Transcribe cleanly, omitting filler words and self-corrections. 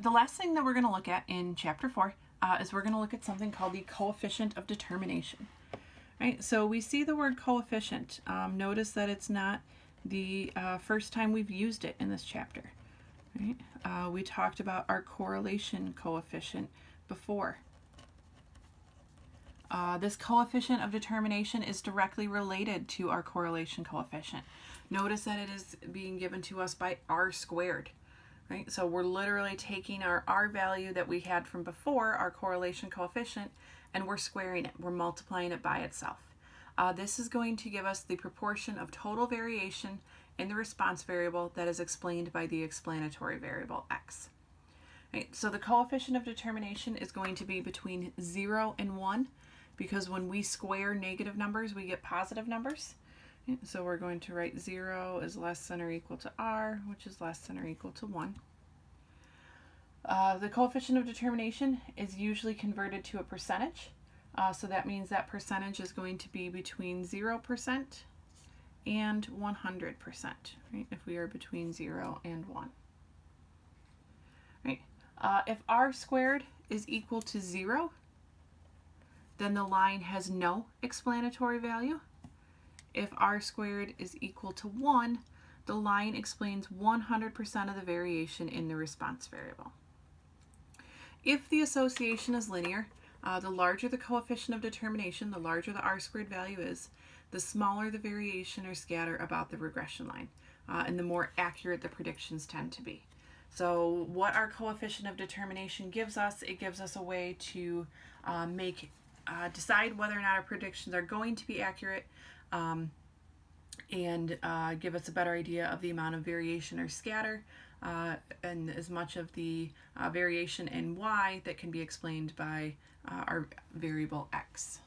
The last thing that we're going to look at in chapter 4 is we're going to look at something called the coefficient of determination. Right, so we see the word coefficient. Notice that it's not the first time we've used it in this chapter. Right? We talked about our correlation coefficient before. This coefficient of determination is directly related to our correlation coefficient. Notice that it is being given to us by r squared. Right? So we're literally taking our r value that we had from before, our correlation coefficient, and we're squaring it. We're multiplying it by itself. This is going to give us the proportion of total variation in the response variable that is explained by the explanatory variable x. Right? So the coefficient of determination is going to be between 0 and 1, because when we square negative numbers, we get positive numbers. So we're going to write 0 is less than or equal to r, which is less than or equal to 1. The coefficient of determination is usually converted to a percentage. So that means that percentage is going to be between 0% and 100%, right? If we are between 0 and 1. Right? If r squared is equal to 0, then the line has no explanatory value. If r squared is equal to 1, the line explains 100% of the variation in the response variable. If the association is linear, the larger the coefficient of determination, the larger the r squared value is, the smaller the variation or scatter about the regression line, and the more accurate the predictions tend to be. So what our coefficient of determination gives us, it gives us a way to decide whether or not our predictions are going to be accurate, and give us a better idea of the amount of variation or scatter, and as much of the variation in y that can be explained by our variable x.